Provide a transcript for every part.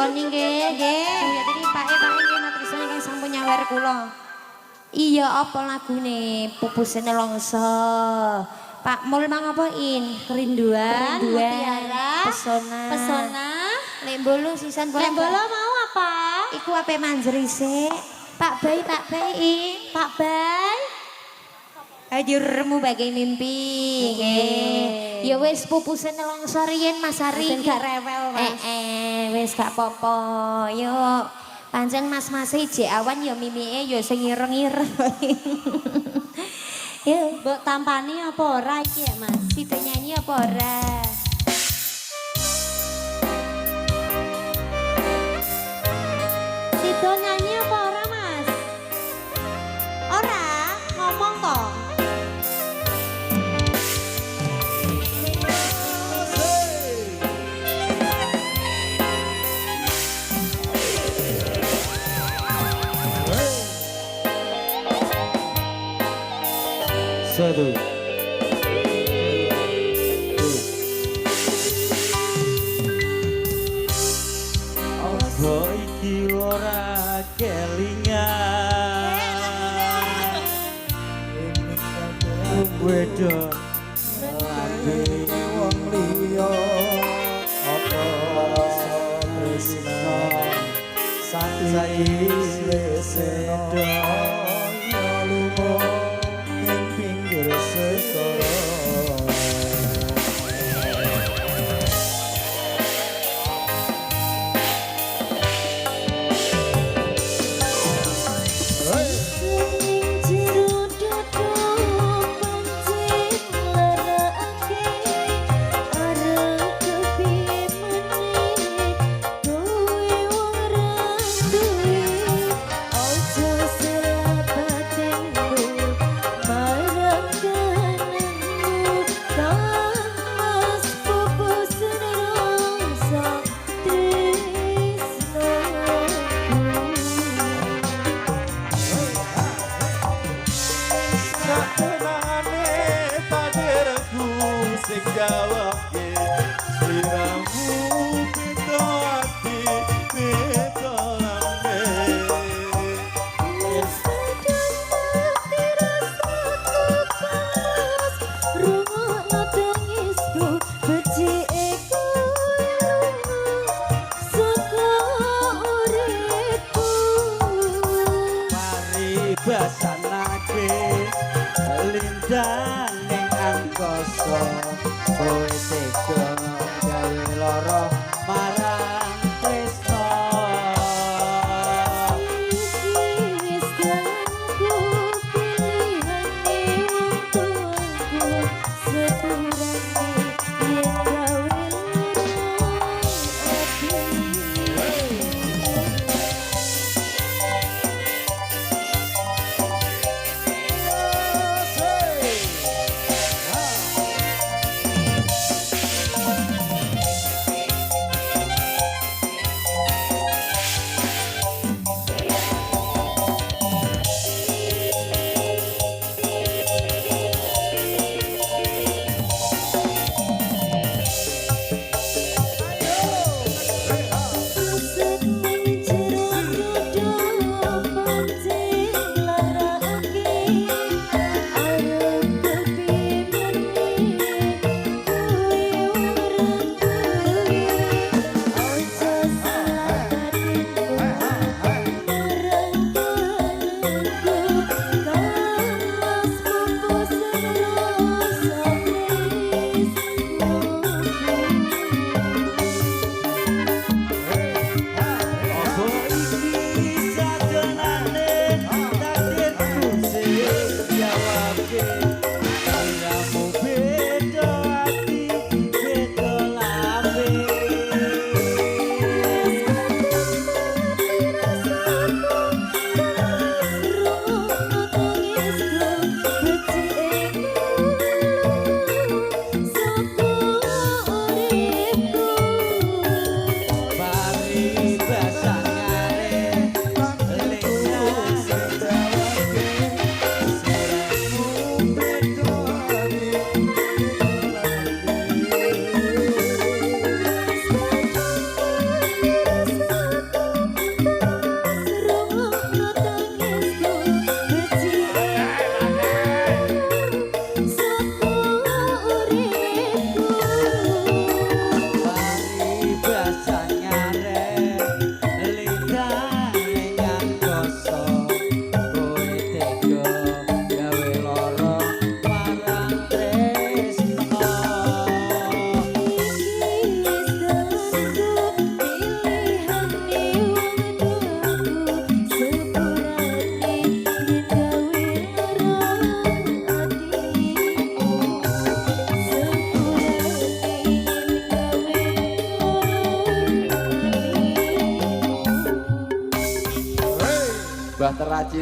Lakoni nggih, nggih. Ya iki Pak nggih matur suwun ingkang sampun nyawer kula. Iya apa lagune Pupuse Nelongso. Pak Mul mang apa in? Kerinduan, mutiara, pesona. Pesona. Lek bolo sisan boleh. Lek bolo mau apa? Iku ape manjeri sik. Pak Bay, Pak Bay in. Pak Bay. Ajurmu bagai mimpi. Nggih. Ya wis Pupuse Nelongso riyen Mas Ari. Gak rewel, Mas. Wis gak apa-apa. Yo. Pancen mas-mase jek awan ya mimike ya sing ireng-ireng. Ya, mbok tampani apa ora iki ya, Mas? Sida nyanyi apa ora? Sida nyanyi apa ora, Mas? Ora, ngomong toh. Satu. Apa iki ora kelingan wedok lambe wong liya apa tresna saiki wis sedo lunga ning pinggir sekara. Sing jawabke sliramu beda ati beda lambe wis dadi rasaku pas rungokno tangisku becike saka uripku mari basanake lindang ning angkasa kowe tega gawe lara marang tresno wis ganku pilihane untukku seturane yen gawe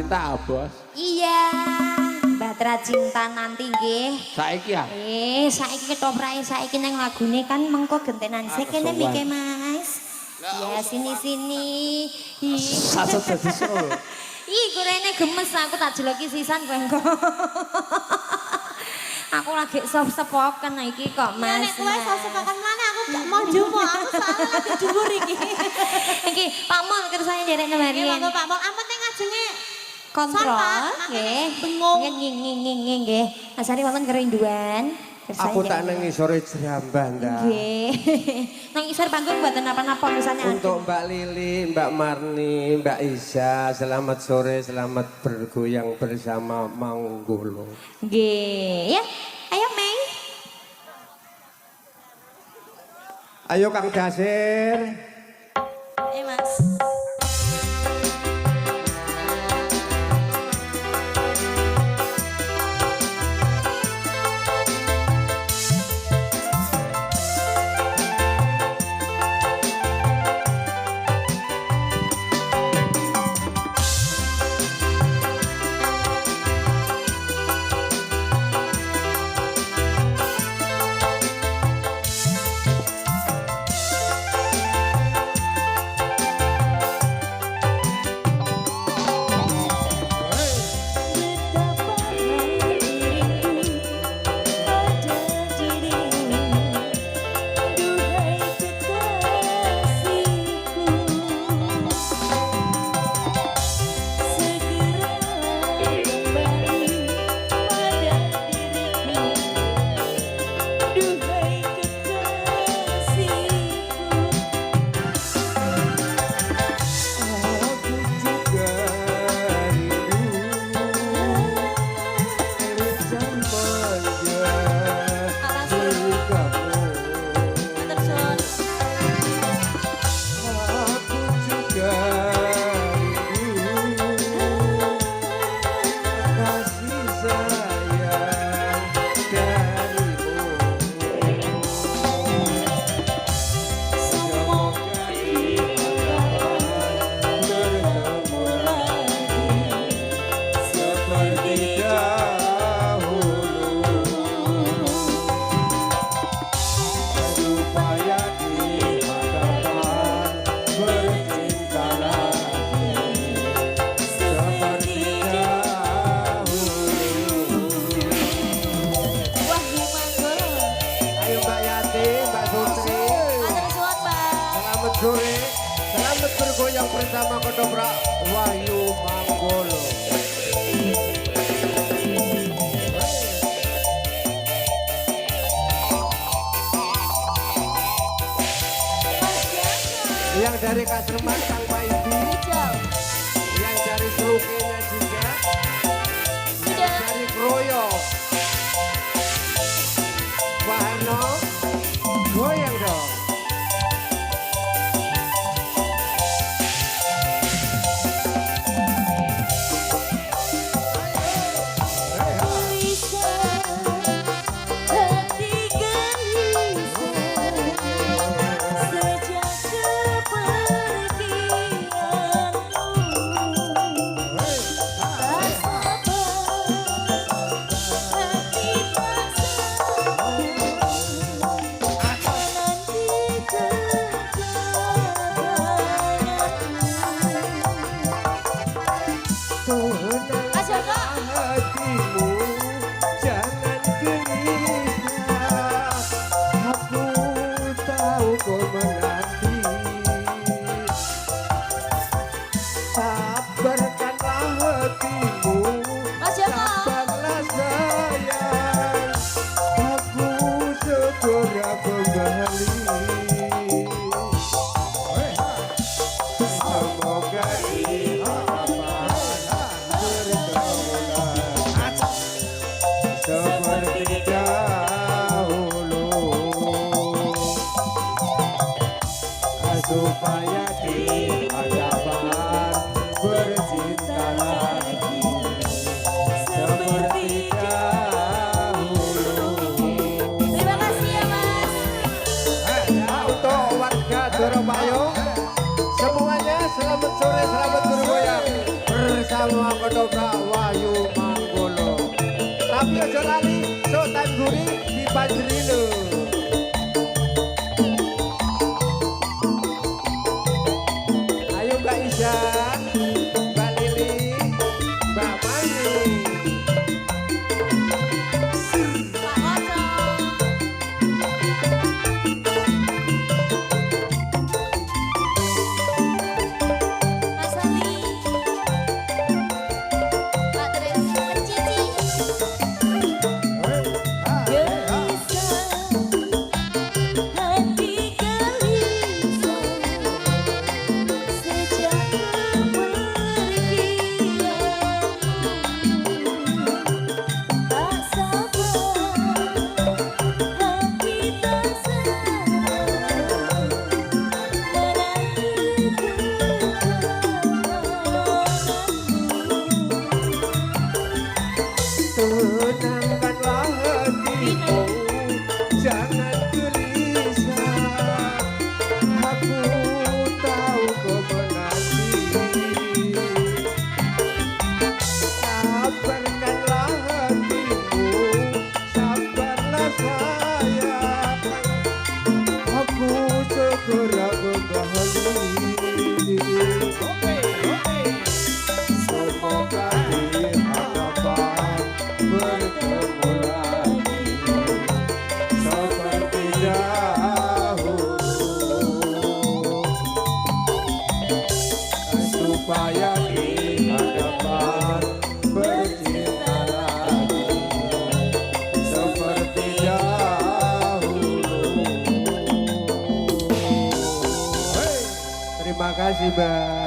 Cinta, Bos. Iya, Batra Cinta nanti nggih. Saiki ya. Saiki ketoprake saiki nang lagune kan mengko gentenan sik kene mike Mas. Ya sini-sini. Sasat dadi sol. Ih, kurene gemes aku tak jeloki sisan kowe engko. Aku lagi sop-sepoken iki kok Mas. Nek kowe sosok mana aku gak mau jumo, aku soalnya lagi dhuwur iki. Iki Pak Mol kersane nderekne Iya, Marian. monggo Pak Mol, ampun ning ajenge Kontrol nggih. Bengong. Nggih nggih. Asari wonten kerinduan. Kersane Aku tak nderekne. nang sore jerambah ndak. Nggih. Nang isor panggung mboten napa-napa misalnya. Untuk Mbak Lili, Mbak Marni, Mbak Isya, selamat sore, selamat bergoyang bersama Manggolo. Nggih, ya. Ayo Mei. Ayo Kang Dasir. Mas. Sore, selamat bergoyang bersama Ketoprak Wahyu Manggolo. Yang dari Kasreman Kang Paidi, yang dari Serukenya juga, yang dari Kroyo, Pak Harno, goyang dong. Hatimu jangan gelisah, aku tahu kau menanti. Sabarkanlah hatimu, sabarlah sayang, aku segera kembali. Semoga seperti dahulu, supaya di hadapan bercinta lagi seperti dahulu. Terima kasih ya Mas. Untuk warga Surabaya semuanya selamat sore, selamat bergoyang bersama Irama Kedoprak Wahyu Manggolo. Tapi aja lali Sultan Guri di Panjerilo. Ayo Mbak Isya, Mbak Lili, Mbak Mani. Pak Ojo. Mas Ali. Pak Tris. Cici. Hati gelisah sejak kepergianmu. Tak sabar hati tak sabar menanti kedatanganmu. Tenangkanlah hatimu, jangan gelisah. Aku tahu kau menanti. Sabarkanlah hatimu, sabarlah sayang. Aku segera kembali. Semoga di hadapan bertemu lagi seperti dahulu, supaya di hadapan bercinta lagi seperti dahulu. Hey, terima kasih Mbak.